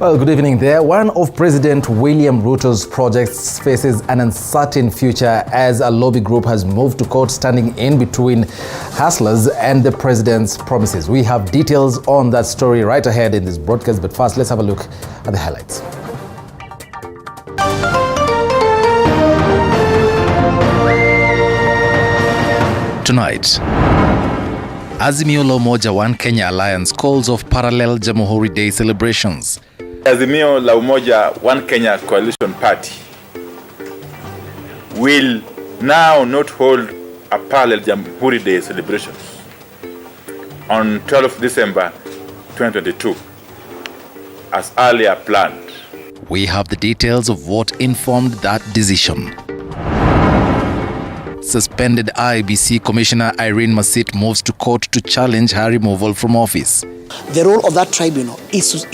Well, good evening there. One of President William Ruto's projects faces an uncertain future as a lobby group has moved to court, standing in between hustlers and the president's promises. We have details on that story right ahead in this broadcast, but first let's have a look at the highlights. Tonight, Azimio la Umoja One Kenya Alliance calls off parallel Jamhuri Day celebrations. Azimio la Umoja One Kenya Coalition Party will now not hold a parallel Jamhuri Day celebrations on 12th December 2022 as earlier planned. We have the details of what informed that decision. Suspended IEBC Commissioner Irene Masit moves to court to challenge her removal from office. The role of that tribunal is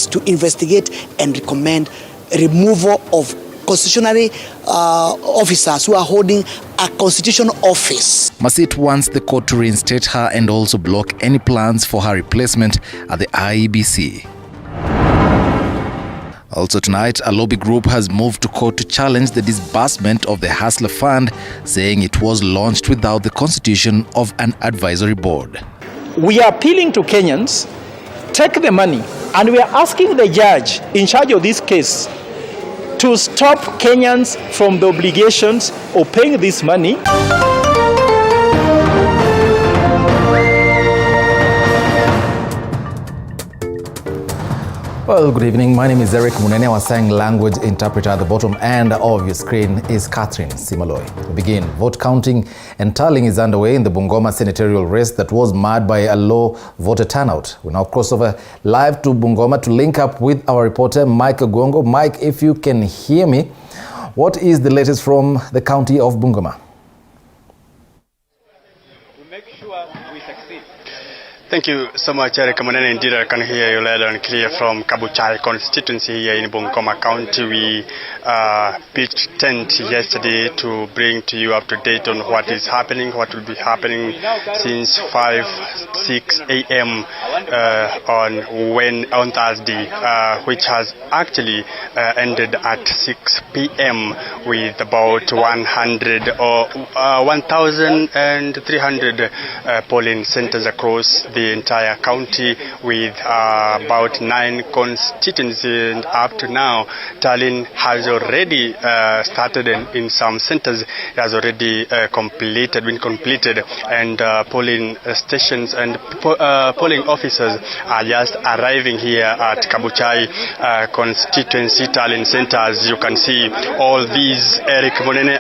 to investigate and recommend removal of constitutionally officers who are holding a constitutional office. Masit wants the court to reinstate her and also block any plans for her replacement at the IEBC. Also tonight, a lobby group has moved to court to challenge the disbursement of the Hustler Fund, saying it was launched without the constitution of an advisory board. We are appealing to Kenyans, take the money, and we are asking the judge in charge of this case to stop Kenyans from the obligations of paying this money. Well, good evening. My name is Eric Munene, our sign language interpreter. At the bottom end of your screen is Catherine Simaloi. We begin. Vote counting and tallying is underway in the Bungoma senatorial race that was marred by a low voter turnout. We now cross over live to Bungoma to link up with our reporter, Mike Gongo. Mike, if you can hear me, what is the latest from the county of Bungoma? Thank you so much, Eric Munene. Indeed, I can hear you loud and clear from Kabuchai constituency here in Bungoma County. We pitched tent yesterday to bring to you up to date on what is happening, what will be happening since 6 a.m. on Thursday, which has actually ended at 6 p.m. with about 1,300 polling centers across the entire county, with about 9 constituencies, and up to now tallying has already started in some centers. It has already been completed, and polling stations and polling officers are just arriving here at Kabuchai constituency tallying center. As you can see, all these Eric Munene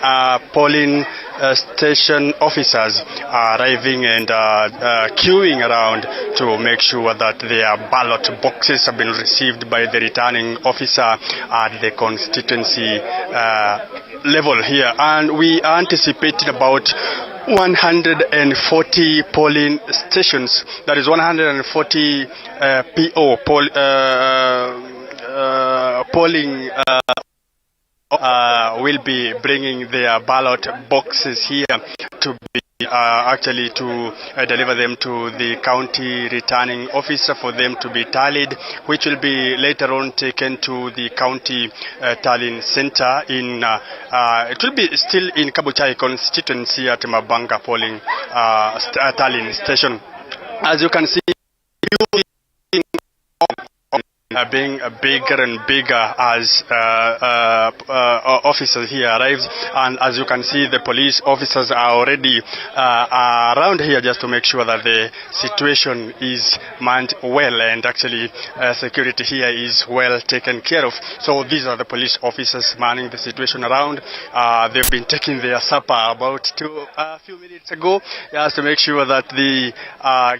polling station officers are arriving and queuing around to make sure that their ballot boxes have been received by the returning officer at the constituency level here. And we are anticipating about 140 polling stations, that is 140 polling will be bringing their ballot boxes here to be to deliver them to the county returning officer for them to be tallied, which will be later on taken to the county tallying center in it will be still in Kabuchai constituency at Mabanga polling tallying station. As you can see, being bigger and bigger as officers here arrives, and as you can see, the police officers are already around here just to make sure that the situation is manned well, and actually security here is well taken care of. So these are the police officers manning the situation around. They've been taking their supper about a few minutes ago, just to make sure that they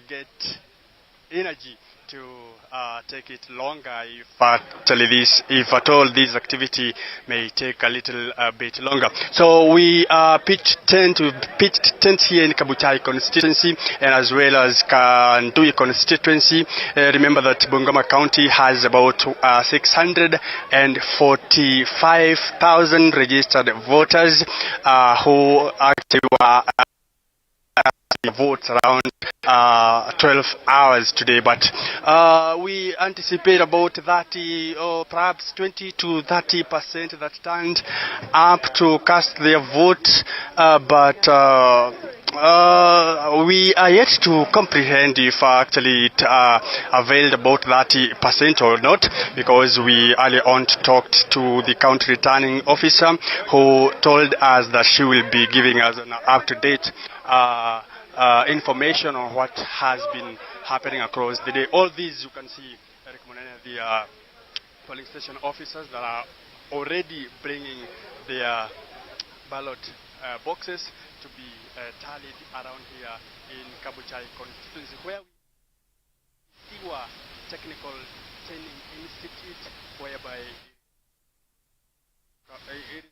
get energy to take it longer if at all this activity may take a little bit longer. So we pitched tent here in Kabuchai constituency and as well as Kandui constituency. Remember that Bungoma County has about 645,000 registered voters who actually were the votes around 12 hours today, but we anticipate about 30 or perhaps 20 to 30% that turned up to cast their vote, but we are yet to comprehend if actually it availed about 30% or not, because we earlier on talked to the county returning officer who told us that she will be giving us an up-to-date information on what has been happening across the day. All these you can see, the polling station officers that are already bringing their ballot boxes to be tallied around here in Kabuchai constituency, where we see our technical training institute, whereby it is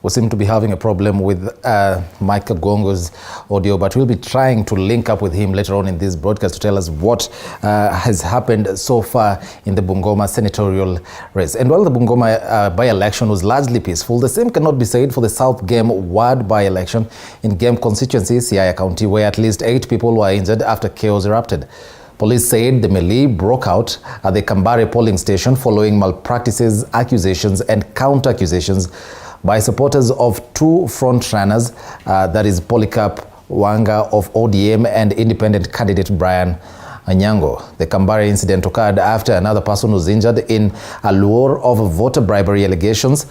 We seem to be having a problem with Mike Gongo's audio, but we'll be trying to link up with him later on in this broadcast to tell us what has happened so far in the Bungoma senatorial race. And while the Bungoma by-election was largely peaceful, the same cannot be said for the South Game ward by-election in Game constituency, Siaya County, where at least 8 people were injured after chaos erupted. Police said the melee broke out at the Kambare polling station following malpractices, accusations and counter-accusations by supporters of 2 front-runners, that is Polycarp Wanga of ODM and independent candidate Brian Anyango. The Kambare incident occurred after another person was injured in a lure of voter bribery allegations.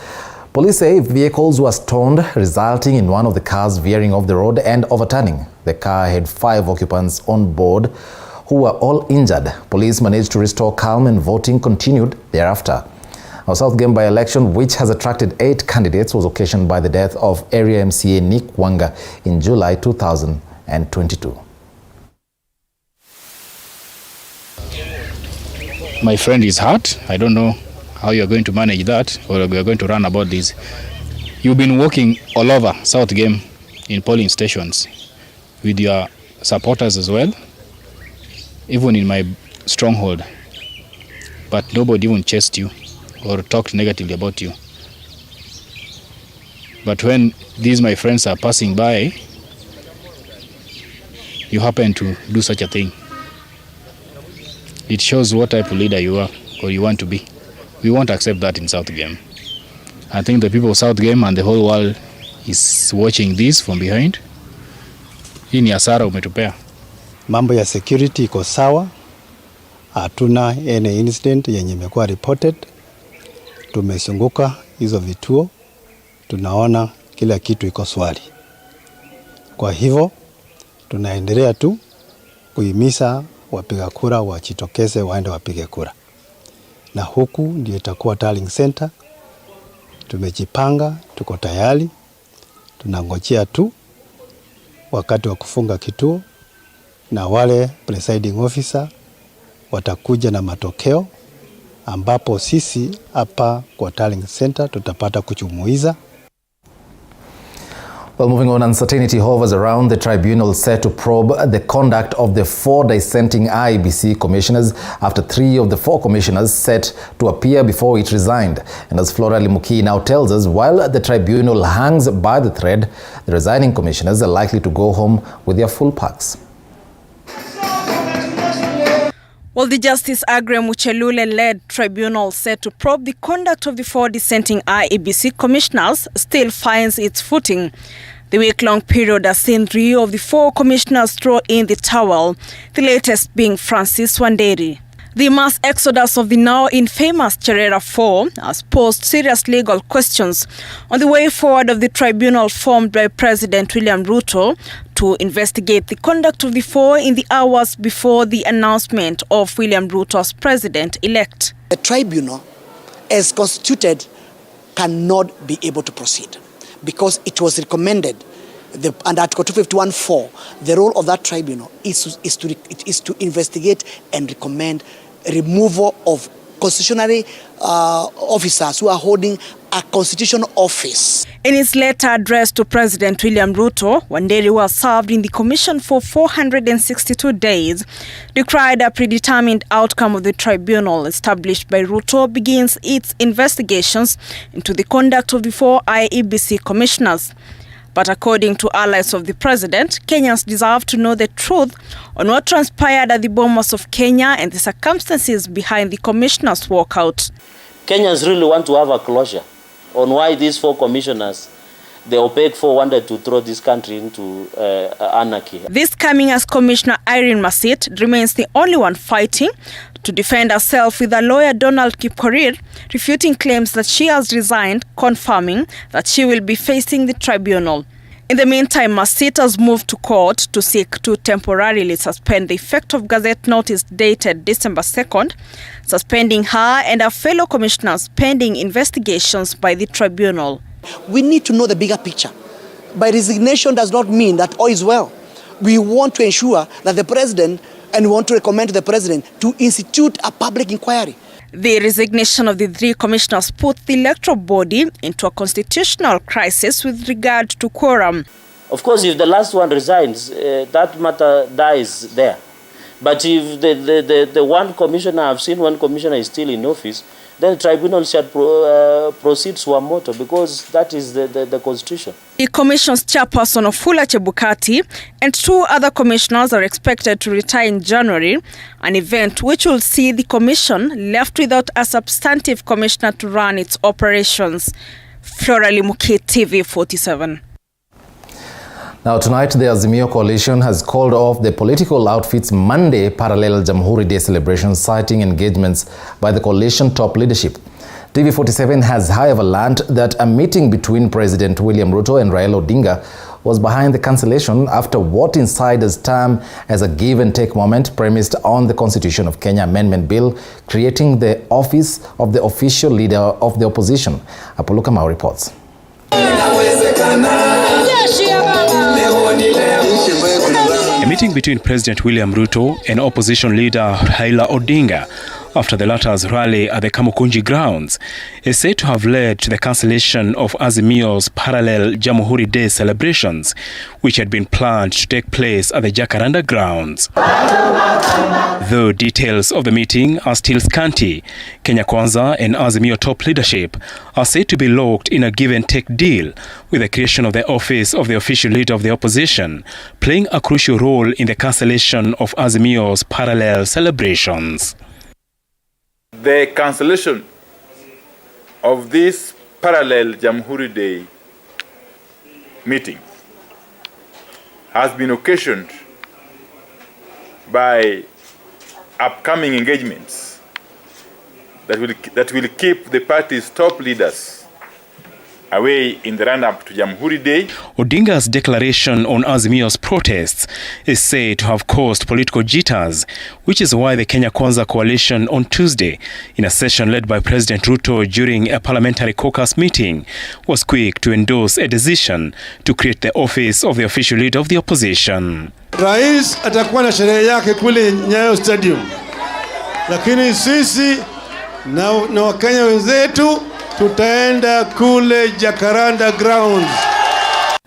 Police say vehicles were stormed, resulting in one of the cars veering off the road and overturning. The car had 5 occupants on board who were all injured. Police managed to restore calm and voting continued thereafter. Our South Game by-election, which has attracted 8 candidates, was occasioned by the death of area MCA Nick Wanga in July 2022. My friend is hurt. I don't know how you are going to manage that, or we are going to run about this. You've been walking all over South Game in polling stations with your supporters as well, even in my stronghold, but nobody even chased you or talked negatively about you. But when these my friends are passing by, you happen to do such a thing. It shows what type of leader you are or you want to be. We won't accept that in South Game. I think the people of South Game and the whole world is watching this from behind. Hii ni hasara umetupea. Mambo ya security iko sawa. Hatuna any incident yenye imekuwa reported. Tumezunguka hizo vituo, tunaona kila kitu iko swali. Kwa hivyo tunaendelea tu kuhimiza wapiga kura wajitokeze waende wapige kura. Na huku ndio itakuwa tallying center. Tumejipanga, tuko tayari. Tunangojea tu wakati wa kufunga kituo, na wale presiding officer watakuja na matokeo, ambapo sisi hapa kwa tallying center tutapata kuchumuiza. Well, moving on, uncertainty hovers around the tribunal set to probe the conduct of the 4 dissenting IEBC commissioners after 3 of the 4 commissioners set to appear before it resigned. And as Flora Limuki now tells us, while the tribunal hangs by the thread, the resigning commissioners are likely to go home with their full packs. Well, the Justice Aggrey Muchelule-led tribunal set to probe the conduct of the 4 dissenting IEBC commissioners still finds its footing. The week-long period has seen 3 of the 4 commissioners throw in the towel, the latest being Francis Wanderi. The mass exodus of the now infamous Cherera 4 has posed serious legal questions on the way forward of the tribunal formed by President William Ruto to investigate the conduct of the 4 in the hours before the announcement of William Ruto as president-elect. The tribunal, as constituted, cannot be able to proceed because it was recommended under Article 251(4), the role of that tribunal is to investigate and recommend removal of constitutionally officers who are holding a constitutional office. In his letter addressed to President William Ruto, Wanderi, who has served in the commission for 462 days, decried a predetermined outcome of the tribunal established by Ruto begins its investigations into the conduct of the 4 IEBC commissioners. But according to allies of the president, Kenyans deserve to know the truth on what transpired at the Bomas of Kenya and the circumstances behind the commissioners' walkout. Kenyans really want to have a closure on why these 4 commissioners, the opaque 4, wanted to throw this country into anarchy. This coming as Commissioner Irene Masit remains the only one fighting to defend herself, with her lawyer Donald Kipkorir refuting claims that she has resigned, confirming that she will be facing the tribunal. In the meantime, Masit has moved to court to seek to temporarily suspend the effect of Gazette notice dated December 2nd, suspending her and her fellow commissioners pending investigations by the tribunal. We need to know the bigger picture. By resignation does not mean that all is well. We want to ensure that the president, and we want to recommend to the president to institute a public inquiry. The resignation of the 3 commissioners put the electoral body into a constitutional crisis with regard to quorum. Of course, if the last one resigns, that matter dies there. But if the one commissioner, I've seen one commissioner is still in office, then the tribunal should proceed suo motu, because that is the constitution. The commission's chairperson Ofula Chebukati and 2 other commissioners are expected to retire in January, an event which will see the commission left without a substantive commissioner to run its operations. Flora Limuki, TV 47. Now tonight, the Azimio coalition has called off the political outfit's Monday parallel Jamhuri Day celebration, citing engagements by the coalition top leadership. TV 47 has, however, learned that a meeting between President William Ruto and Raila Odinga was behind the cancellation after what insiders term as a give-and-take moment premised on the Constitution of Kenya Amendment Bill, creating the office of the official leader of the opposition. Apoluka Mau reports. A meeting between President William Ruto and opposition leader Raila Odinga after the latter's rally at the Kamukunji grounds is said to have led to the cancellation of Azimio's parallel Jamhuri Day celebrations, which had been planned to take place at the Jacaranda grounds. Though details of the meeting are still scanty, Kenya Kwanza and Azimio top leadership are said to be locked in a give-and-take deal, with the creation of the office of the official leader of the opposition playing a crucial role in the cancellation of Azimio's parallel celebrations. The cancellation of this parallel Jamhuri Day meeting has been occasioned by upcoming engagements that will keep the party's top leaders away in the run-up to Jamhuri Day. Odinga's declaration on Azimio's protests is said to have caused political jitters, which is why the Kenya Kwanza coalition on Tuesday, in a session led by President Ruto during a parliamentary caucus meeting, was quick to endorse a decision to create the office of the official leader of the opposition. Rais atakuwa na sherehe yake kule Nyayo Stadium, lakini sisi na Wakenya wenzetu tutaenda kule Jacaranda grounds.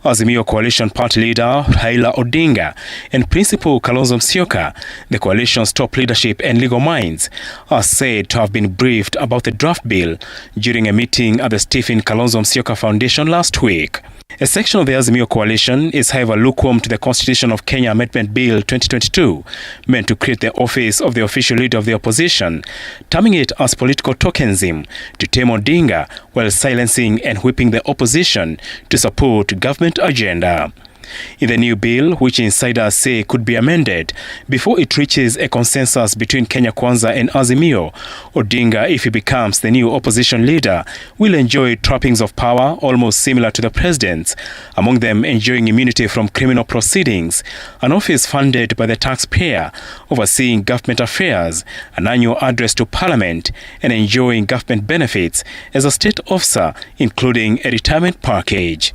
Azimio coalition party leader Raila Odinga and Principal Kalonzo Musyoka, the coalition's top leadership and legal minds, are said to have been briefed about the draft bill during a meeting at the Stephen Kalonzo Musyoka Foundation last week. A section of the Azimio coalition is, however, lukewarm to the Constitution of Kenya Amendment Bill 2022, meant to create the office of the official leader of the opposition, terming it as political tokenism to tame Odinga while silencing and whipping the opposition to support government agenda. In the new bill, which insiders say could be amended before it reaches a consensus between Kenya Kwanza and Azimio, Odinga, if he becomes the new opposition leader, will enjoy trappings of power almost similar to the president's, among them enjoying immunity from criminal proceedings, an office funded by the taxpayer, overseeing government affairs, an annual address to parliament, and enjoying government benefits as a state officer, including a retirement package.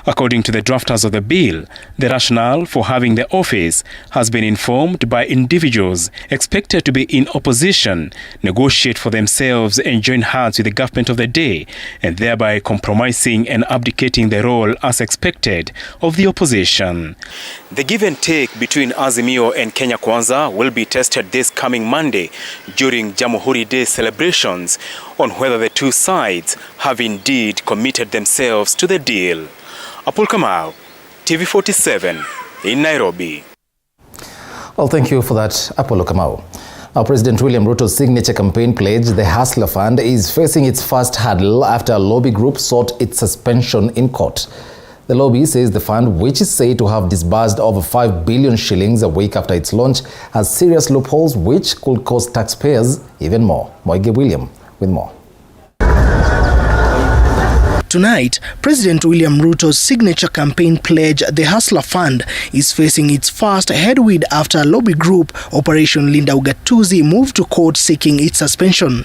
According to the drafters of the bill, the rationale for having the office has been informed by individuals expected to be in opposition, negotiate for themselves and join hands with the government of the day, and thereby compromising and abdicating the role as expected of the opposition. The give and take between Azimio and Kenya Kwanza will be tested this coming Monday during Jamhuri Day celebrations on whether the two sides have indeed committed themselves to the deal. Apul Kamau, TV47 in Nairobi. Well, thank you for that, Apollo Kamau. Now, President William Ruto's signature campaign pledge, the Hustler Fund, is facing its first hurdle after a lobby group sought its suspension in court. The lobby says the fund, which is said to have disbursed over 5 billion shillings a week after its launch, has serious loopholes which could cost taxpayers even more. Moige William with more. Tonight, President William Ruto's signature campaign pledge, the Hustler Fund, is facing its first headwind after a lobby group, Operation Linda Ugatuzi, moved to court seeking its suspension.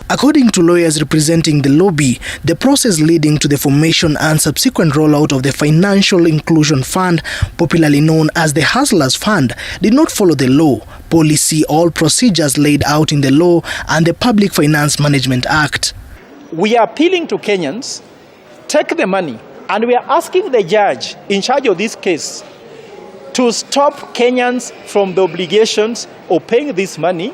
According to lawyers representing the lobby, the process leading to the formation and subsequent rollout of the Financial Inclusion Fund, popularly known as the Hustlers Fund, did not follow the law, policy, or procedures laid out in the law and the Public Finance Management Act. We are appealing to Kenyans, take the money, and we are asking the judge in charge of this case to stop Kenyans from the obligations of paying this money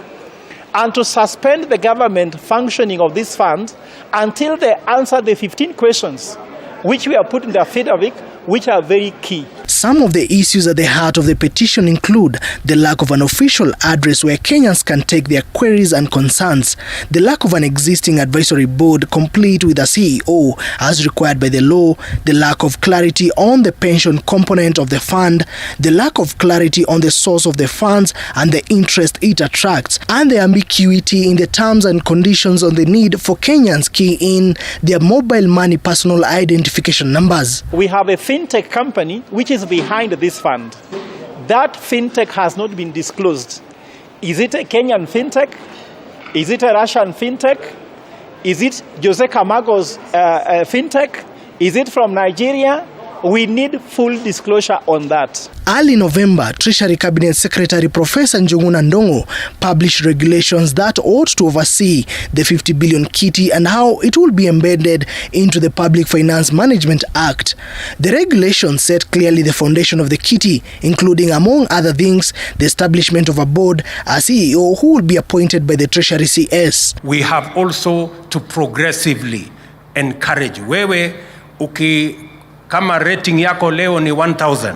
and to suspend the government functioning of this fund until they answer the 15 questions which we are put in the affidavit, which are very key. Some of the issues at the heart of the petition include the lack of an official address where Kenyans can take their queries and concerns, the lack of an existing advisory board complete with a CEO as required by the law, the lack of clarity on the pension component of the fund, the lack of clarity on the source of the funds and the interest it attracts, and the ambiguity in the terms and conditions on the need for Kenyans key in their mobile money personal identification numbers. We have a fintech company which is behind this fund. That fintech has not been disclosed. Is it a Kenyan fintech? Is it a Russian fintech? Is it Jose Camago's fintech? Is it from Nigeria? We need full disclosure on that. Early November, Treasury Cabinet Secretary Professor Njuguna Ndongo published regulations that ought to oversee the 50 billion kitty and how it will be embedded into the Public Finance Management Act. The regulations set clearly the foundation of the kitty, including, among other things, the establishment of a board, a CEO who will be appointed by the Treasury CS. We have also to progressively encourage wewe kama rating yako leo ni 1000,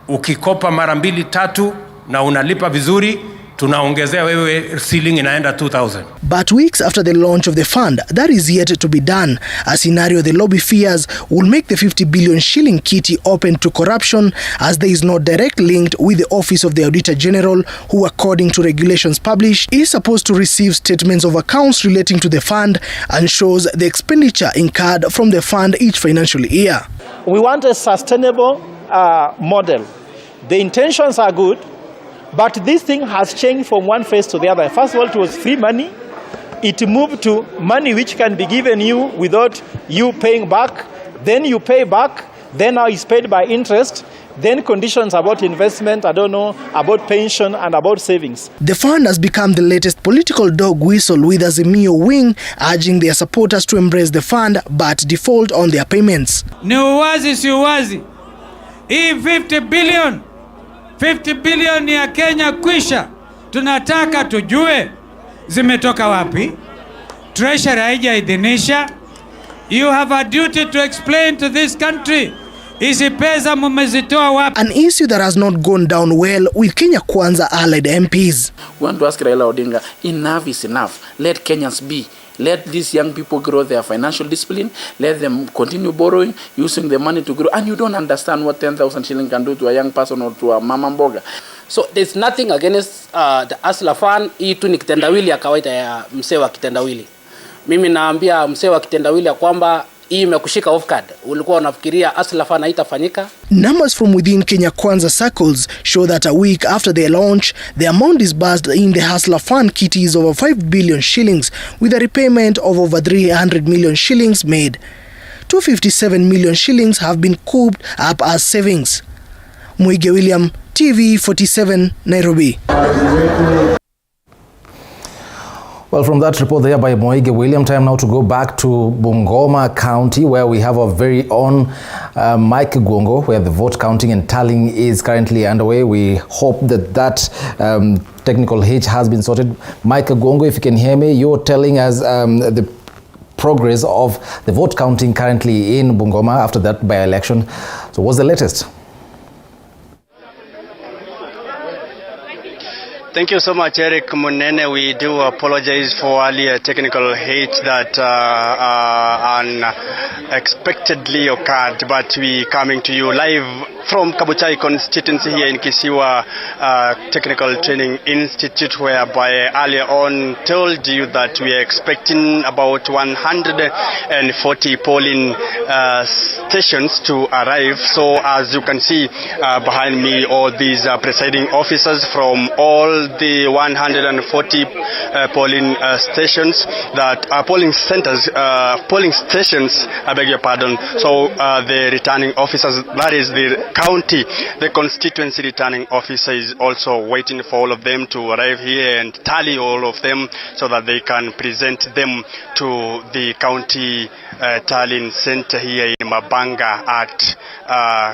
ukikopa mara 2-3 na unalipa vizuri, tunaongezea wewe ceiling inaenda 2000. But weeks after the launch of the fund, that is yet to be done. A scenario the lobby fears will make the 50 billion shilling kitty open to corruption, as there is no direct link with the Office of the Auditor General, who, according to regulations published, is supposed to receive statements of accounts relating to the fund and shows the expenditure incurred from the fund each financial year. We want a sustainable model. The intentions are good, but this thing has changed from one phase to the other. First of all, it was free money. It moved to money which can be given you without you paying back. Then you pay back. Then now it's paid by interest. Then conditions about investment, about pension and about savings. The fund has become the latest political dog whistle, with Azimio wing urging their supporters to embrace the fund but default on their payments. Ni uwazi si uwazi. Hii 50 billion ya Kenya kwisha. Tunataka tujue zimetoka wapi. Treasury haijaidhinisha. You have a duty to explain to this country. Hizi pesa mmezitoa wapi? An issue that has not gone down well with Kenya Kwanza allied MPs. We want to ask Raila Odinga, enough is enough. Let Kenyans be. Let these young people grow their financial discipline. Let them continue borrowing, using the money to grow. And you don't understand what 10,000 shilling can do to a young person or to a mama mboga. So there's nothing against the Hustler Fund. Hii tu ni kitendawili ya kawaida ya msee wa kitendawili. Mimi naambia msee wa kitendawili ya kwamba hii imekushika off guard. Ulikuwa unafikiria Hustler Fund haitafanyika? Numbers from within Kenya Kwanza circles show that a week after their launch, the amount disbursed in the Hustler Fund kitty is over 5 billion shillings, with a repayment of over 300 million shillings made. 257 million shillings have been cooped up as savings. Muige William, TV47, Nairobi. Well, from that report there by Muige William, time now to go back to Bungoma County, where we have our very own Mike Gwongo, where the vote counting and tallying is currently underway. We hope that technical hitch has been sorted. Mike Gwongo, if you can hear me, you're telling us the progress of the vote counting currently in Bungoma after that by-election. So what's the latest? Thank you so much, Eric Munene. We do apologize for earlier technical hitch that unexpectedly occurred, but we coming to you live from Kabuchai constituency here in Kisiwa Technical Training Institute, whereby earlier on told you that we are expecting about 140 polling stations to arrive. So as you can see behind me, all these presiding officers from all the 140 polling stations that are polling centers, polling stations, I beg your pardon. So the returning officers, that is the county, the constituency returning officer is also waiting for all of them to arrive here and tally all of them so that they can present them to the county tallying center here in Mabanga at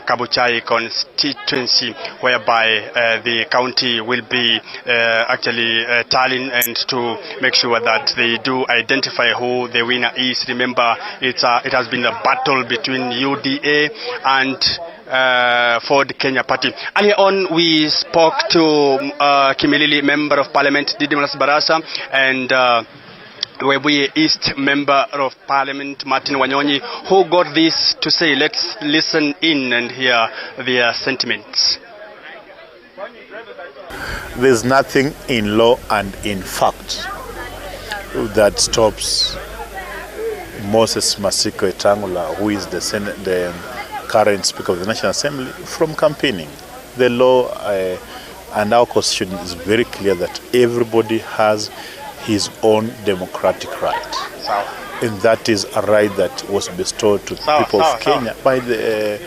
Kabuchai constituency, whereby the county will be actually tallying and to make sure that they do identify who the winner is. Remember, it has been a battle between UDA and Ford Kenya Party. Earlier on, we spoke to Kimilili Member of Parliament Didymus Barasa and Webuye East Member of Parliament Martin Wanyonyi, who got this to say. Let's listen in and hear their sentiments. There's nothing in law and in fact that stops Moses Masiko Wetangula, who is the current Speaker of the National Assembly, from campaigning. The law and our constitution is very clear that everybody has his own democratic right. And that is a right that was bestowed to the people of Kenya by the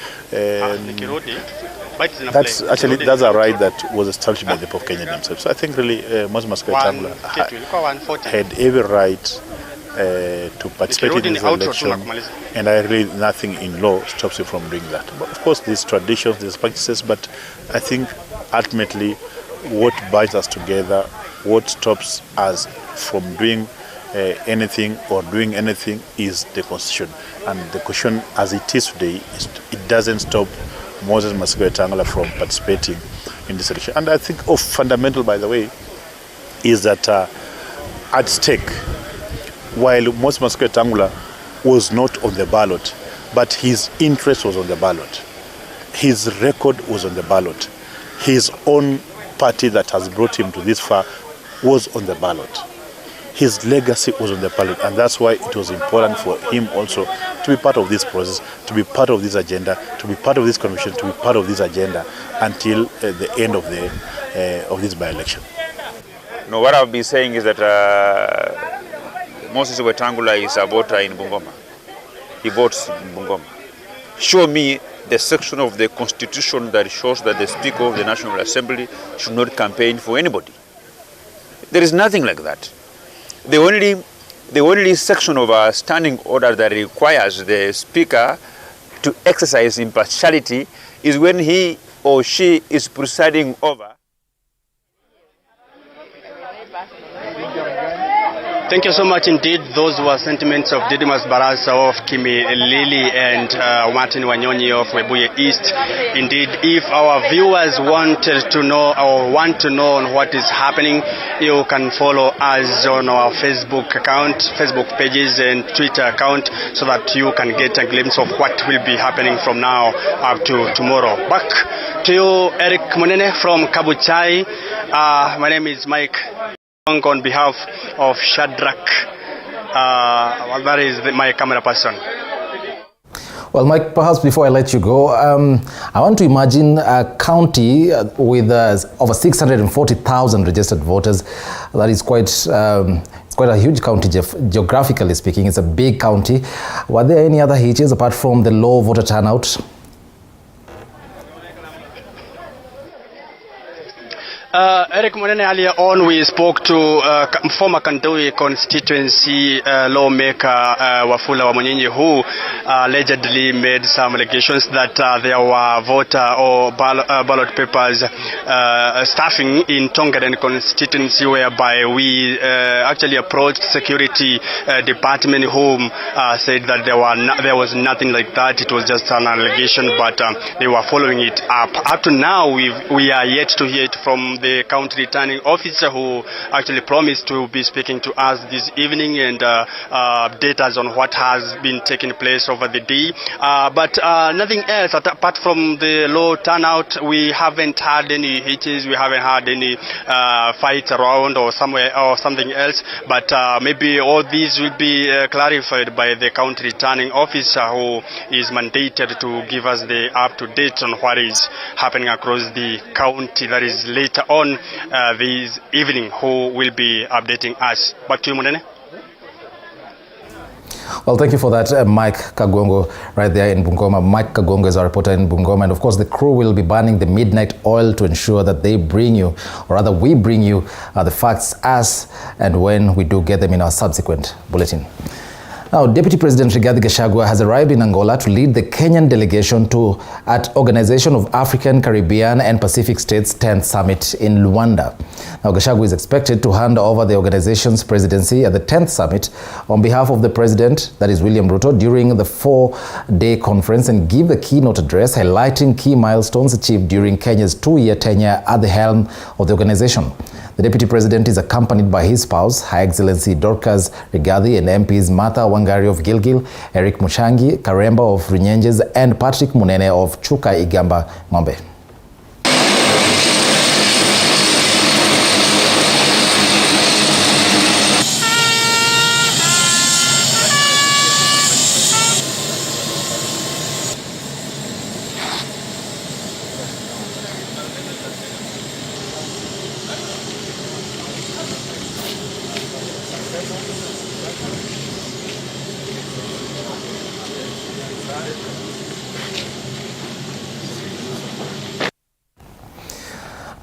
that's a right that was established by the people of Kenya themselves. So I think really Moses Masiko Wetangula had every right to participate in this election, and I really nothing in law stops you from doing that. But of course, these traditions, these practices, but I think ultimately what binds us together, what stops us from doing anything or doing anything is the Constitution. And the Constitution as it is today, it doesn't stop Moses Masiko Wetangula from participating in this election. And I think fundamental, by the way, is that at stake, while Moses Masiko Wetangula was not on the ballot, but his interest was on the ballot. His record was on the ballot. His own party that has brought him to this far was on the ballot. His legacy was on the ballot, and that's why it was important for him also to be part of this process, to be part of this agenda, to be part of this commission, to be part of this agenda until the end of this by-election. No, what I've been saying is that Moses Wetangula is a voter in Bungoma. He votes in Bungoma. Show me the section of the Constitution that shows that the Speaker of the National Assembly should not campaign for anybody. There is nothing like that. The only section of a standing order that requires the Speaker to exercise impartiality is when he or she is presiding over. Thank you so much indeed. Those were sentiments of Didymus Barasa of Kimilili and Martin Wanyonyi of Webuye East. Indeed, if our viewers wanted to know or want to know on what is happening, you can follow us on our Facebook account, Facebook pages and Twitter account so that you can get a glimpse of what will be happening from now up to tomorrow. Back to you, Eric Munene from Kabuchai. My name is Mike. On behalf of Shadrach, that is my camera person. Well, Mike, perhaps before I let you go, I want to imagine a county with over 640,000 registered voters. That is quite quite a huge county geographically speaking. It's a big county. Were there any other hitches apart from the low voter turnout? Eric Monene, earlier on we spoke to former Kandui constituency lawmaker Wafula Wamunyinyi, who allegedly made some allegations that there were voter or ballot papers staffing in Tongaren constituency, whereby we actually approached security department, whom said that there was nothing like that. It was just an allegation, but they were following it up. Up to now, we are yet to hear it from the county returning officer, who actually promised to be speaking to us this evening and update us on what has been taking place over the day. But nothing else apart from the low turnout. We haven't had any hitches. We haven't had any fights around or somewhere or something else. But maybe all these will be clarified by the county returning officer, who is mandated to give us the up-to-date on what is happening across the county. That is later on this evening, who will be updating us. Back to you, Munene. Well, thank you for that, Mike Kagongo, right there in Bungoma. Mike Kagongo is our reporter in Bungoma, and of course the crew will be burning the midnight oil to ensure that they bring you, or rather we bring you, the facts as and when we do get them in our subsequent bulletin. Now, Deputy President Rigathi Gachagua has arrived in Angola to lead the Kenyan delegation at Organization of African, Caribbean and Pacific States 10th Summit in Luanda. Now, Gachagua is expected to hand over the organization's presidency at the 10th Summit on behalf of the President, that is William Ruto, during the 4-day conference, and give the keynote address highlighting key milestones achieved during Kenya's 2-year tenure at the helm of the organization. The Deputy President is accompanied by his spouse, Her Excellency Dorcas Rigathi, and MPs Martha Wangari of Gilgil, Eric Mushangi Karemba of Runyenjes, and Patrick Munene of Chuka Igamba Ng'ombe.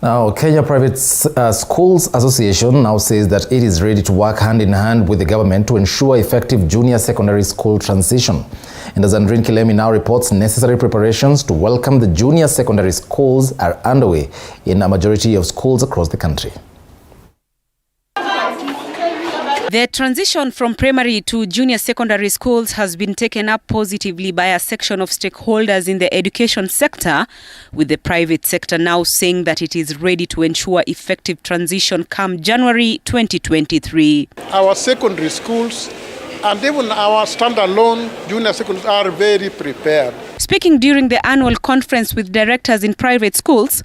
Now, Kenya Private Schools Association now says that it is ready to work hand in hand with the government to ensure effective junior secondary school transition. And as Andrin Kilemi now reports, necessary preparations to welcome the junior secondary schools are underway in a majority of schools across the country. The transition from primary to junior secondary schools has been taken up positively by a section of stakeholders in the education sector, with the private sector now saying that it is ready to ensure effective transition come January 2023. Our secondary schools and even our standalone junior schools are very prepared. Speaking during the annual conference with directors in private schools,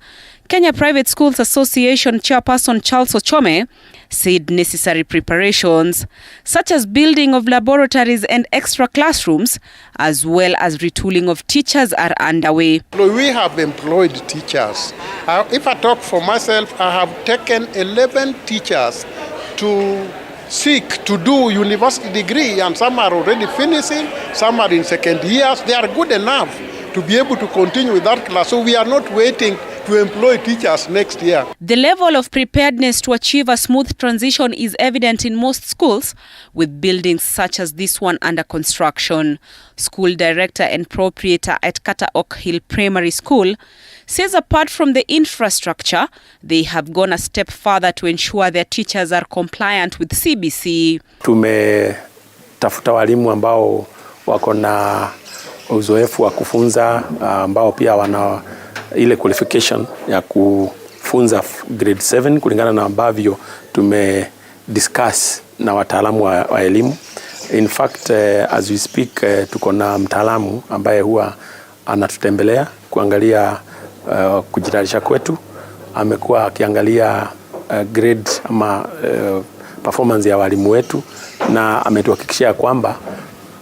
Kenya Private Schools Association Chairperson Charles Ochome said necessary preparations, such as building of laboratories and extra classrooms, as well as retooling of teachers, are underway. We have employed teachers. If I talk for myself, I have taken 11 teachers to seek to do university degree, and some are already finishing, some are in second years. They are good enough to be able to continue with that class. So we are not waiting to employ teachers next year. The level of preparedness to achieve a smooth transition is evident in most schools, with buildings such as this one under construction. School director and proprietor at Kata Oak Hill Primary School says apart from the infrastructure, they have gone a step further to ensure their teachers are compliant with CBC. Tumetafuta walimu ambao wako na uzoefu wa kufunza, ambao pia wana ile qualification ya kufunza grade 7 kulingana na ambavyo tumediscuss na wataalamu wa elimu. In fact, as we speak, tuko na mtaalamu ambaye huwa anatutembelea kuangalia kujitayarisha kwetu. Amekuwa akiangalia grade ama performance ya walimu wetu na ametuhakikishia kwamba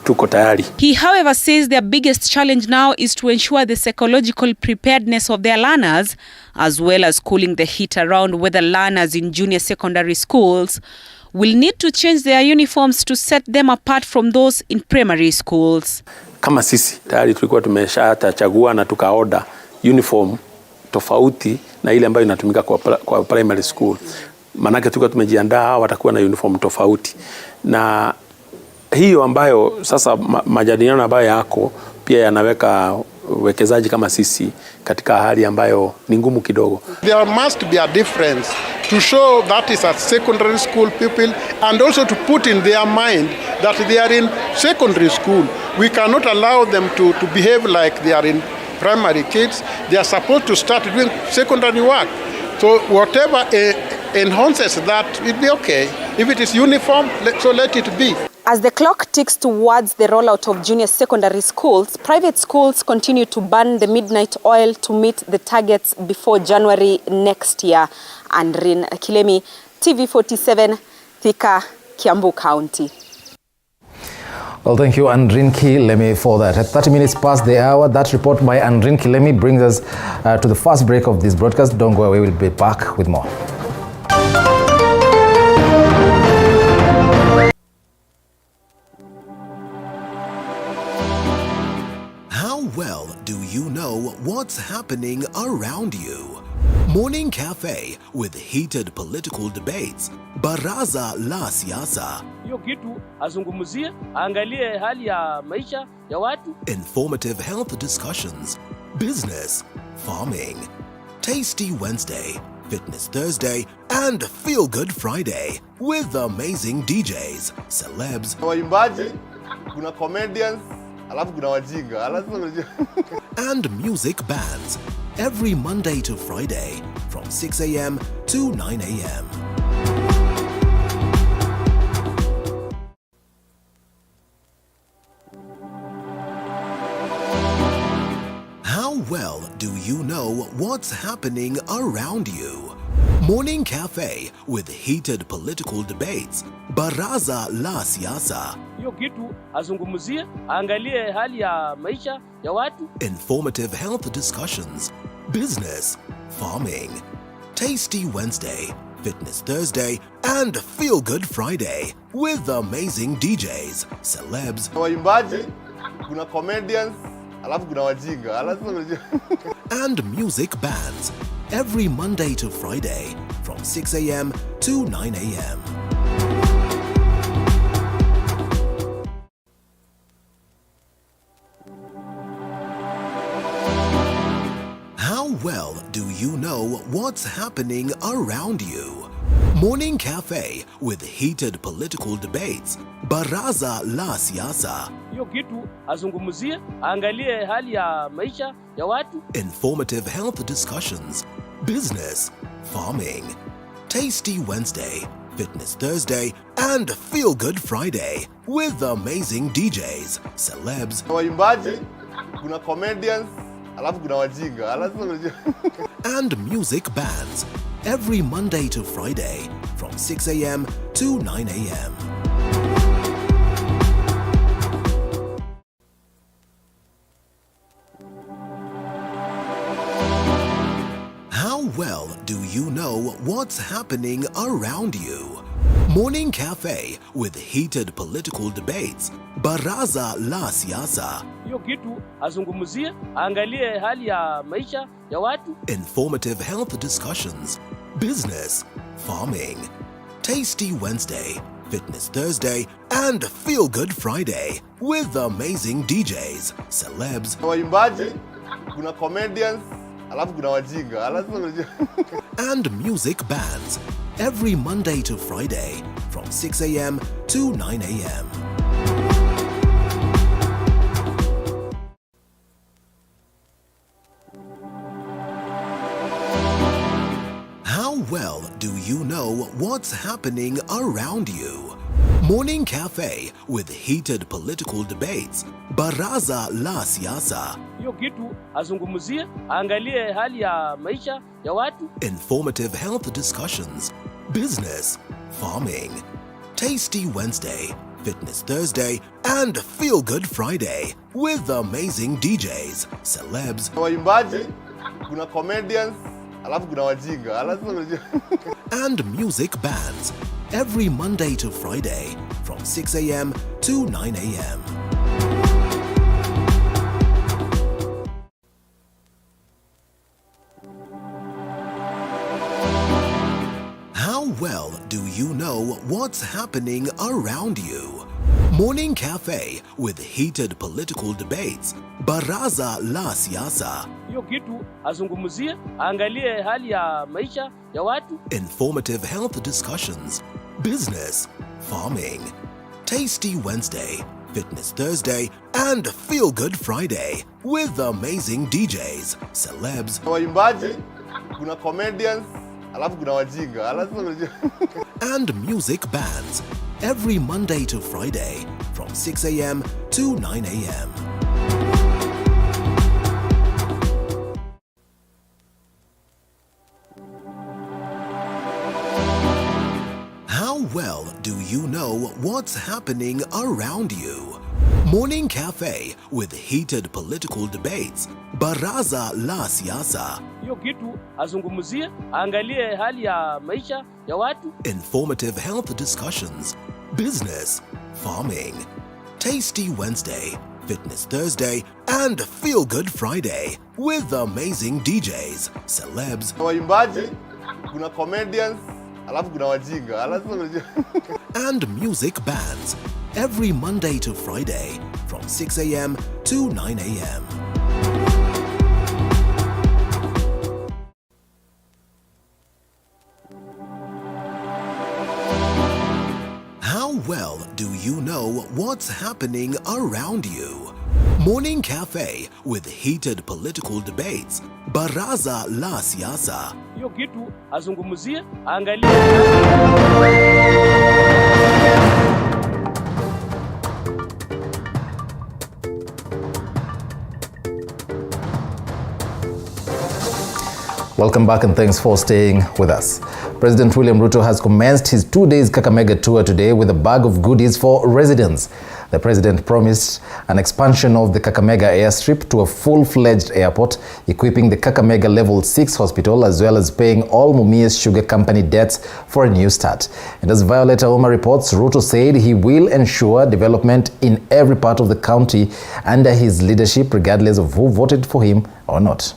tuko tayari. He, however, says their biggest challenge now is to ensure the psychological preparedness of their learners, as well as cooling the heat around whether learners in junior secondary schools will need to change their uniforms to set them apart from those in primary schools. Kama sisi tayari tulikuwa tumeshachagua na tukaoda uniform tofauti na ile ambayo inatumika kwa primary school. Manake tulikuwa tumejiandaa watakuwa na uniform tofauti. Na hiyo ambayo sasa majadiliano ambayo yako pia yanaweka wekezaji kama sisi katika hali ambayo ni ngumu kidogo. There must be a difference to show that is a secondary school people and also to put in their mind that they are in secondary school. We cannot allow them to behave like they are in primary kids. They are supposed to start doing secondary work. So whatever enhances that, it will be okay. If it is uniform, so let it be. As the clock ticks towards the rollout of junior secondary schools, private schools continue to burn the midnight oil to meet the targets before January next year. Andrin Kilemi, TV47, Thika, Kiambu County. Well, thank you, Andrin Kilemi, for that. At 30 minutes past the hour, that report by Andrin Kilemi brings us to the first break of this broadcast. Don't go away, we'll be back with more. Well, do you know what's happening around you? Morning Cafe with heated political debates. Baraza la siasa. Hiyo kitu azungumzie, angalie hali ya maisha ya watu. Informative health discussions. Business, farming. Tasty Wednesday, Fitness Thursday, and Feel Good Friday with amazing DJs, celebs, waimbaji, kuna comedians, alafu kuna wajinga, and music bands every Monday to Friday from 6 a.m. to 9 a.m. How well do you know what's happening around you? Morning Cafe with heated political debates. Baraza la siasa. Hiyo kitu azungumzie, angalie hali ya maisha ya watu. Informative health discussions. Business, farming. Tasty Wednesday, Fitness Thursday, and Feel Good Friday with amazing DJs, celebs, waimbaji, kuna comedians, alafu kuna wajinga, and music bands every Monday to Friday from 6 a.m. to 9 a.m. How well do you know what's happening around you? Morning Cafe with heated political debates. Baraza la siasa. Hiyo kitu azungumzie, angalie hali ya maisha ya watu. Informative health discussions. Business, farming. Tasty Wednesday, Fitness Thursday, and Feel Good Friday with amazing DJs, celebs, waimbaji, kuna comedians, alafu kuna wajinga, and music bands every Monday to Friday from 6 a.m. to 9 a.m. How well do you know what's happening around you? Morning Cafe with heated political debates. Baraza la siasa. Hiyo kitu azungumzie, angalie hali ya maisha ya watu. Informative health discussions. Business, farming. Tasty Wednesday, Fitness Thursday, and Feel Good Friday with amazing DJs, celebs, waimbaji, kuna comedians, alafu kuna wajinga, and music bands every Monday to Friday from 6 a.m. to 9 a.m. How well do you know what's happening around you? Morning Cafe with heated political debates. Baraza la siasa. Hiyo kitu azungumzie, angalie hali ya maisha ya watu. Informative health discussions. Business, farming. Tasty Wednesday, Fitness Thursday, and Feel Good Friday with amazing DJs, celebs, waimbaji, kuna comedians, alafu kuna wajinga, and music bands every Monday to Friday from 6 a.m. to 9 a.m. How well do you know what's happening around you? Morning Cafe with heated political debates. Baraza la Siasa. Hiyo kitu azungumzie, angalie hali ya maisha ya watu. Informative health discussions. Business, farming. Tasty Wednesday, Fitness Thursday, and Feel Good Friday with amazing DJs, celebs, waimbaji, kuna comedians, alafu kuna wajinga. and music bands every Monday to Friday from 6 a.m. to 9 a.m. How well do you know what's happening around you? Morning Cafe with heated political debates. Baraza la Siasa. Hiyo kitu azungumzie, angalie hali ya maisha ya watu. Informative health discussions. Business, farming. Tasty Wednesday, Fitness Thursday, and Feel Good Friday with amazing DJs, celebs, waimbaji, kuna comedians, alafu kuna wajinga. and music bands every Monday to Friday from 6 a.m. to 9 a.m. How well do you know what's happening around you? Morning Cafe with heated political debates. Baraza la Siasa. Hiyo kitu azungumzie, angalie. Welcome back and thanks for staying with us. President William Ruto has commenced his 2 days Kakamega tour today with a bag of goodies for residents. The president promised an expansion of the Kakamega airstrip to a full-fledged airport, equipping the Kakamega Level 6 hospital, as well as paying all Mumias Sugar Company debts for a new start. And as Violeta Oma reports, Ruto said he will ensure development in every part of the county under his leadership, regardless of who voted for him or not.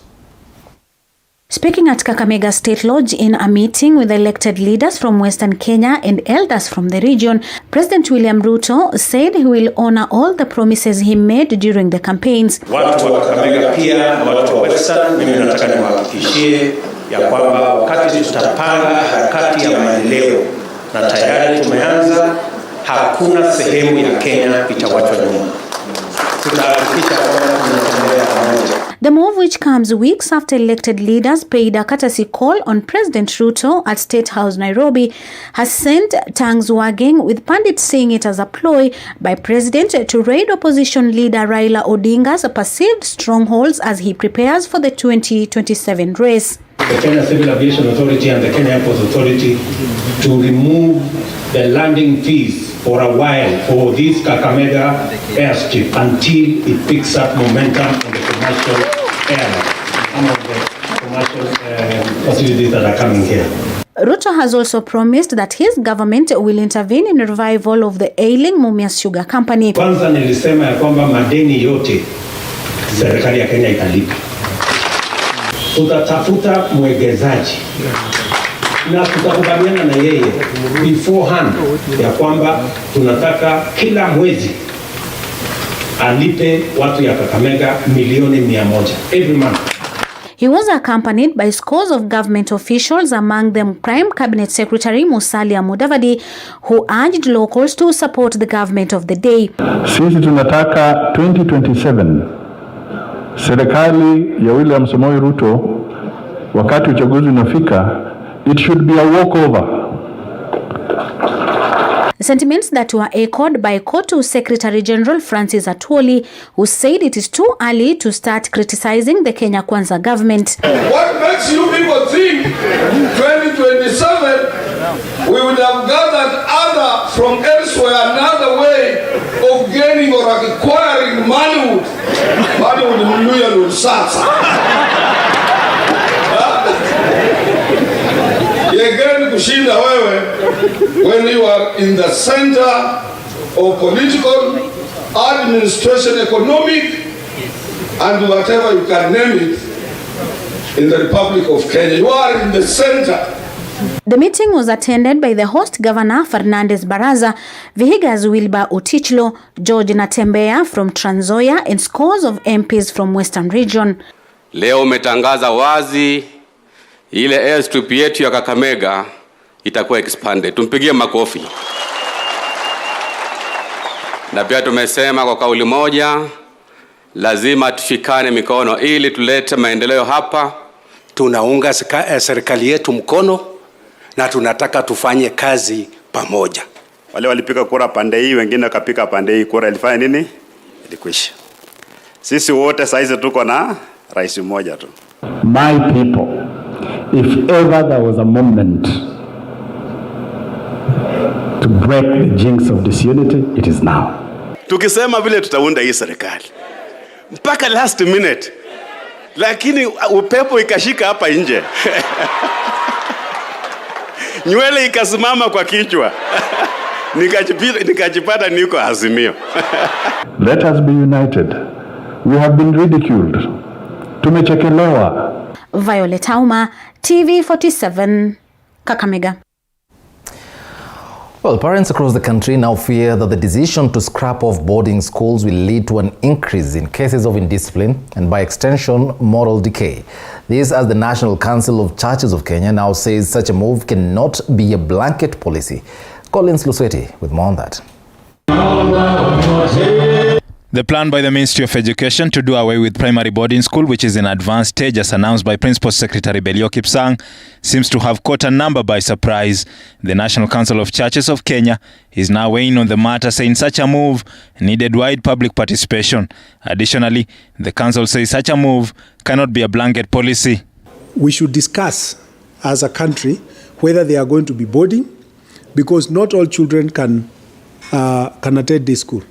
Speaking at Kakamega State Lodge in a meeting with elected leaders from Western Kenya and elders from the region, President William Ruto said he will honor all the promises he made during the campaigns. Watu wa Kakamega pia, watu wa Western, mimi nataka niwahakikishie ya kwamba wakati tutapanga harakati ya maendeleo na tayari tumeanza, hakuna sehemu ya Kenya itawachwa nyuma. Tutahakikisha kwamba tunatembea pamoja. The move, which comes weeks after elected leaders paid a courtesy call on President Ruto at State House, Nairobi, has sent tongues wagging, with pundits seeing it as a ploy by President to raid opposition leader Raila Odinga's perceived strongholds as he prepares for the 2027 race. The Kenya Civil Aviation Authority and the Kenya Airports Authority to remove the landing fees for a while for this Kakamega airstrip until it picks up momentum on the commercial airline, some of the commercial facilities that are coming here. Ruto has also promised that his government will intervene in the revival of the ailing Mumias Sugar Company. Kwanza nilisema ya kwamba madeni yote serikali ya Kenya italipa. Tutatafuta mwekezaji na tutakubaliana na yeye beforehand ya kwamba tunataka kila mwezi alipe watu ya Kakamega milioni 100 every month. He was accompanied by scores of government officials, among them Prime Cabinet Secretary Musalia Mudavadi, who urged locals to support the government of the day. Sisi tunataka 2027 serikali ya William Samoei Ruto, wakati uchaguzi unafika, it should be a walkover. Sentiments that were echoed by KOTU Secretary General Francis Atwoli, who said it is too early to start criticizing the Kenya Kwanza government. What makes you people think 2027 we would have gathered other from elsewhere another way of gaining or acquiring money would sasa. Again, kushinda wewe when you are in the center of political, administration, economic, and whatever you can name it in the Republic of Kenya. You are in the center. The meeting was attended by the host governor Fernandez Baraza, Vihiga's Wilbur Otichlo, George Natembea from Trans Nzoia, and scores of MPs from Western Region. Leo umetangaza wazi ile airstrip yetu ya Kakamega itakuwa expanded. Tumpigie makofi. Na pia tumesema kwa kauli moja lazima tushikane mikono ili tulete maendeleo hapa. Tunaunga serikali yetu mkono na tunataka tufanye kazi pamoja. Wale walipiga kura pande hii, wengine wakapiga pande hii, kura ilifanya nini? Ilikwisha. Sisi wote saizi tuko na rais mmoja tu. My people, if ever there was a moment to break the jinx of disunity, it is now. Tukisema vile tutaunda hii serikali mpaka last minute, lakini upepo ikashika hapa nje. Nywele ikasimama kwa kichwa. Nikajipata niko Azimio. Let us be united. We have been ridiculed. Tumechekelewa. Violet Auma, TV47, Kakamega. Well, parents across the country now fear that the decision to scrap off boarding schools will lead to an increase in cases of indiscipline and, by extension, moral decay. This as the National Council of Churches of Kenya now says such a move cannot be a blanket policy. Collins Lusweti with more on that. The plan by the Ministry of Education to do away with primary boarding school, which is in advanced stage, as announced by Principal Secretary Belio Kipsang, seems to have caught a number by surprise. The National Council of Churches of Kenya is now weighing on the matter, saying such a move needed wide public participation. Additionally, the council says such a move cannot be a blanket policy. We should discuss as a country whether they are going to be boarding, because not all children can attend this school.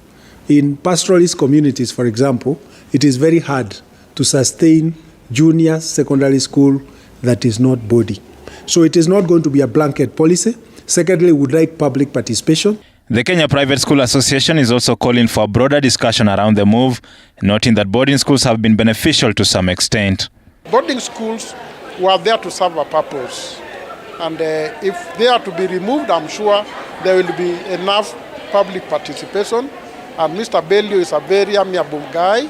In pastoralist communities, for example, it is very hard to sustain junior secondary school that is not boarding. So it is not going to be a blanket policy. Secondly, we would like public participation. The Kenya Private School Association is also calling for a broader discussion around the move, noting that boarding schools have been beneficial to some extent. Boarding schools were there to serve a purpose. And if they are to be removed, I'm sure there will be enough public participation. And Mr. Belio is a very amiable guy.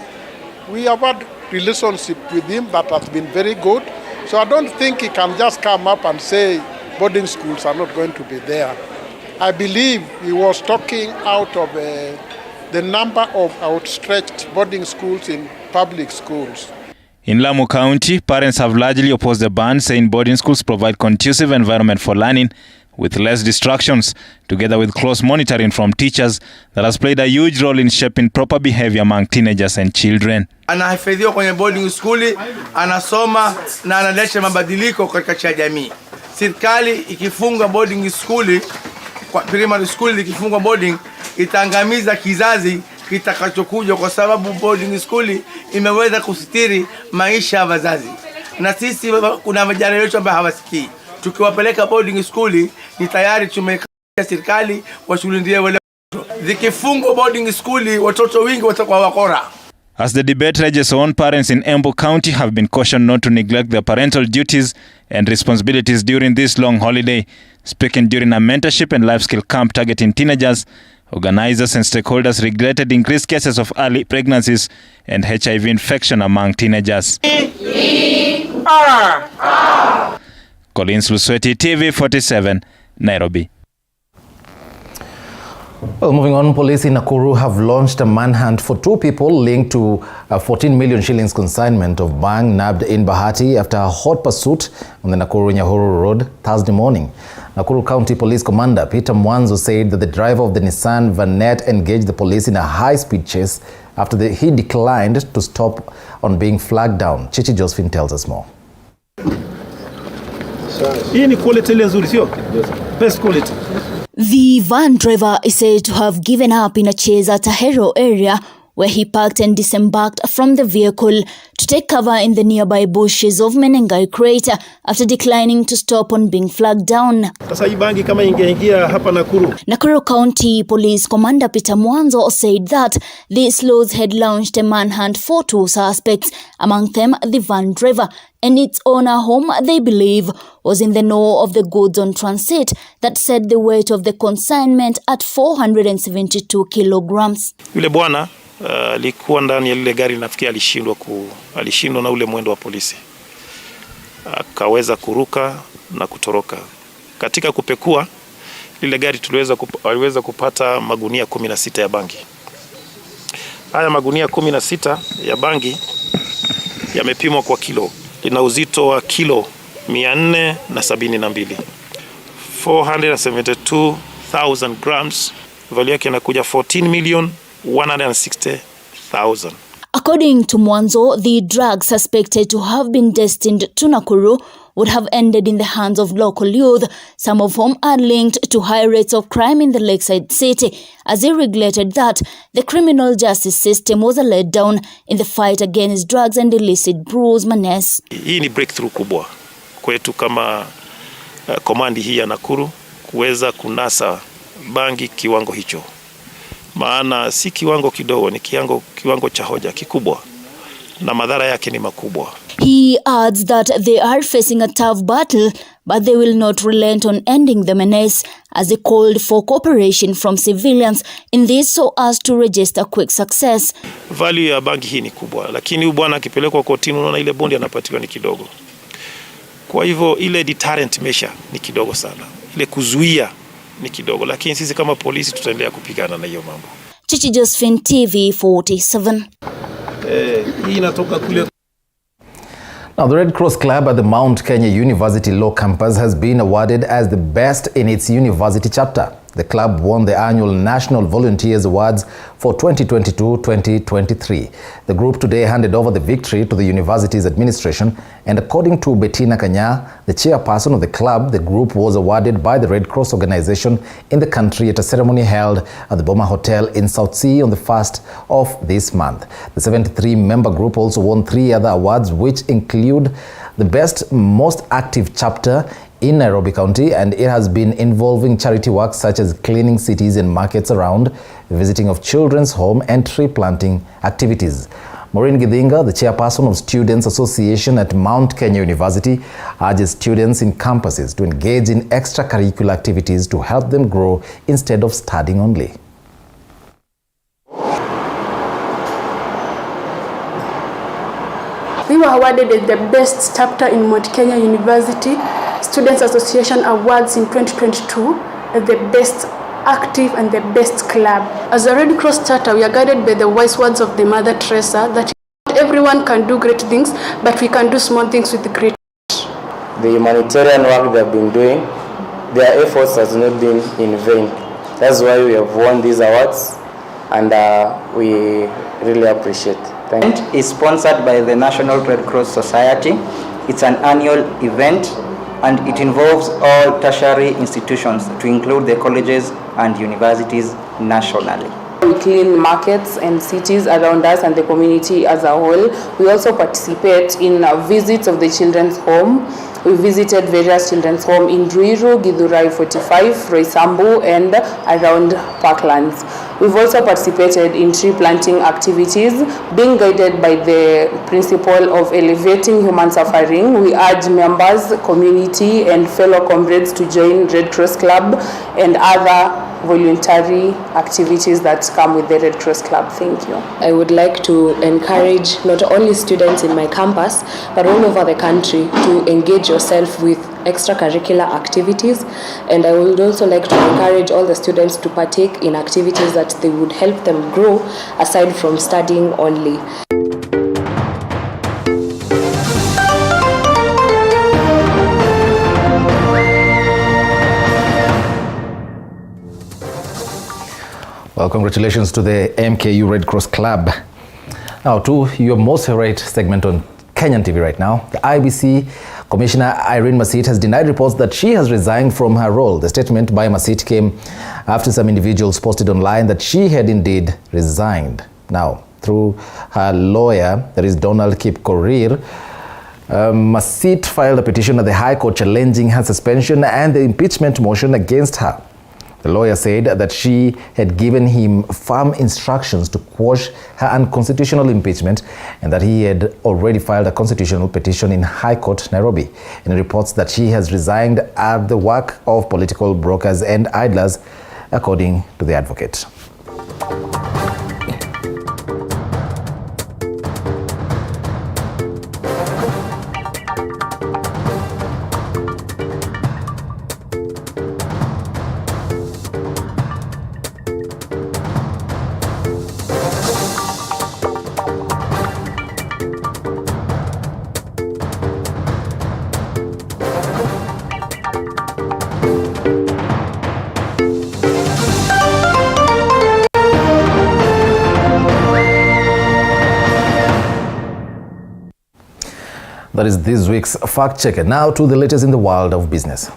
We have had relationship with him that has been very good. So I don't think he can just come up and say boarding schools are not going to be there. I believe he was talking out of the number of outstretched boarding schools in public schools. In Lamu County, parents have largely opposed the ban, saying boarding schools provide conducive environment for learning with less distractions, together with close monitoring from teachers that has played a huge role in shaping proper behavior among teenagers and children. Anahifadhiwa kwenye boarding school, anasoma na analeta mabadiliko katika jamii. Serikali ikifunga boarding school, kwa primary school ikifunga boarding, itaangamiza kizazi kitakachokuja, kwa sababu boarding school imeweza kusitiri maisha ya wazazi. Na sisi kuna vijana wetu ambao hawasikii. Tukiwapeleka boarding school ni tayari tumeka serikali washughulikie wale. Zikifungwa boarding school watoto wengi watakuwa wakora. As the debate rages on, parents in Embu County have been cautioned not to neglect their parental duties and responsibilities during this long holiday. Speaking during a mentorship and life skill camp targeting teenagers, organizers and stakeholders regretted increased cases of early pregnancies and HIV infection among teenagers. Collins Lusweti, TV47, Nairobi. Well, moving on, police in Nakuru have launched a manhunt for two people linked to a 14 million shillings consignment of bang nabbed in Bahati after a hot pursuit on the Nakuru-Nyahururu Road Thursday morning. Nakuru County Police Commander Peter Mwanzo said that the driver of the Nissan Vanette engaged the police in a high-speed chase after he declined to stop on being flagged down. Chichi Josephine tells us more. Best quality. The van driver is said to have given up in a chase at Ahero area where he parked and disembarked from the vehicle to take cover in the nearby bushes of Menengai Crater after declining to stop on being flagged down. Nakuru County Police Commander Peter Mwanzo said that the sleuths had launched a manhunt for 2 suspects, among them the van driver, and its owner, whom they believe was in the know of the goods on transit that set the weight of the consignment at 472 kilograms. Yule bwana alikuwa ndani ya lile gari, nafikiri alishindwa na ule mwendo wa polisi, akaweza kuruka na kutoroka. Katika kupekua lile gari aliweza kupata magunia 16 ya bangi. Haya magunia 16 ya bangi yamepimwa kwa kilo, lina uzito wa kilo 472, 472,000 grams. Value yake inakuja 14,160,000. According to Mwanzo, the drugs suspected to have been destined to Nakuru would have ended in the hands of local youth, some of whom are linked to high rates of crime in the lakeside city, as he regretted that the criminal justice system was a letdown in the fight against drugs and illicit brews menace. Hii ni breakthrough kubwa kwetu kama komandi hii ya Nakuru kuweza kunasa bangi kiwango hicho. Maana si kiwango kidogo, ni kiwango cha hoja kikubwa na madhara yake ni makubwa. He adds that they are facing a tough battle, but they will not relent on ending the menace, as he called for cooperation from civilians in this so as to register quick success. Value ya bangi hii ni kubwa, lakini bwana akipelekwa kotini unaona ile bondi anapatiwa ni kidogo. Kwa hivyo ile deterrent measure ni kidogo sana. Ile kuzuia ni kidogo, lakini sisi kama polisi tutaendelea kupigana na hiyo mambo. Chichi Josephine, TV 47. Hii inatoka kule. Now, the Red Cross Club at the Mount Kenya University Law Campus has been awarded as the best in its university chapter. The club won the annual National Volunteers Awards for 2022-2023. The group today handed over the victory to the university's administration, and according to Bettina Kanya, the chairperson of the club, the group was awarded by the Red Cross organization in the country at a ceremony held at the Boma Hotel in South Sea on the 1st of this month. The 73-member group also won 3 other awards, which include the best most active chapter in Nairobi County, and it has been involving charity work such as cleaning cities and markets around, visiting of children's home, and tree planting activities. Maureen Githinga, the chairperson of Students Association at Mount Kenya University, urges students in campuses to engage in extracurricular activities to help them grow instead of studying only. We were awarded the best chapter in Mount Kenya University Students Association Awards in 2022 as the best active and the best club. As a Red Cross charter, we are guided by the wise words of the Mother Teresa that not everyone can do great things, but we can do small things with great. The humanitarian work they have been doing, their efforts has not been in vain. That's why we have won these awards, and we really appreciate. Thank you. Is sponsored by the National Red Cross Society. It's an annual event, and it involves all tertiary institutions to include the colleges and universities nationally. We clean markets and cities around us and the community as a whole. We also participate in visits of the children's home. We visited various children's homes in Ruiru, Githurai 45, Roysambu, and around Parklands. We've also participated in tree planting activities, being guided by the principle of elevating human suffering. We urge members, community, and fellow comrades to join Red Cross Club and other voluntary activities that come with the Red Cross Club. Thank you. I would like to encourage not only students in my campus, but all over the country to engage yourself with extracurricular activities. And I would also like to encourage all the students to partake in activities that they would help them grow aside from studying only. Well, congratulations to the MKU Red Cross Club. Now to your most favorite segment on Kenyan TV right now. The IEBC Commissioner Irene Masit has denied reports that she has resigned from her role. The statement by Masit came after some individuals posted online that she had indeed resigned. Now, through her lawyer, that is Donald Kipkorir, Masit filed a petition at the High Court challenging her suspension and the impeachment motion against her. The lawyer said that she had given him firm instructions to quash her unconstitutional impeachment and that he had already filed a constitutional petition in High Court, Nairobi. And it reports that she has resigned at the work of political brokers and idlers, according to the advocate. That is this week's Fact Checker. Now to the latest in the world of business.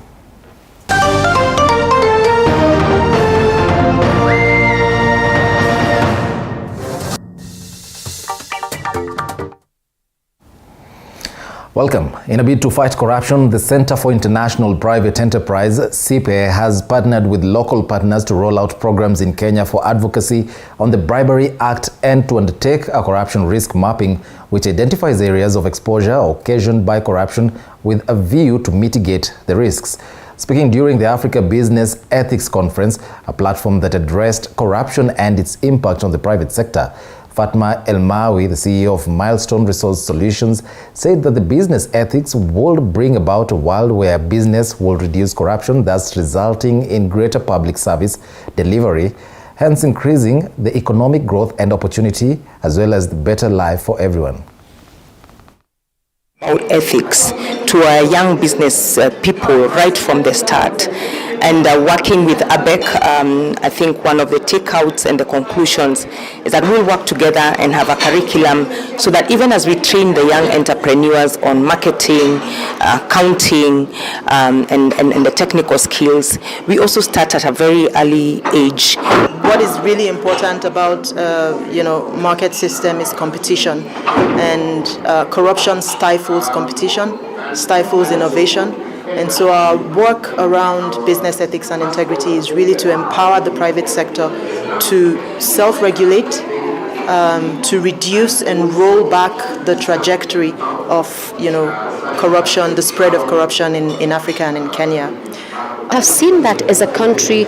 Welcome. In a bid to fight corruption, the Center for International Private Enterprise, CPE, has partnered with local partners to roll out programs in Kenya for advocacy on the Bribery Act and to undertake a corruption risk mapping which identifies areas of exposure occasioned by corruption with a view to mitigate the risks. Speaking during the Africa Business Ethics Conference, a platform that addressed corruption and its impact on the private sector, Fatma Elmawi, the CEO of Milestone Resource Solutions, said that the business ethics will bring about a world where business will reduce corruption, thus resulting in greater public service delivery, hence increasing the economic growth and opportunity, as well as the better life for everyone. About ethics to our young business people right from the start. And working with ABEC, I think one of the takeouts and the conclusions is that we'll work together and have a curriculum so that even as we train the young entrepreneurs on marketing, accounting, and the technical skills, we also start at a very early age. What is really important about market system is competition, and corruption stifles competition, stifles innovation. And so our work around business ethics and integrity is really to empower the private sector to self-regulate, to reduce and roll back the trajectory of corruption, the spread of corruption in Africa and in Kenya. I've seen that as a country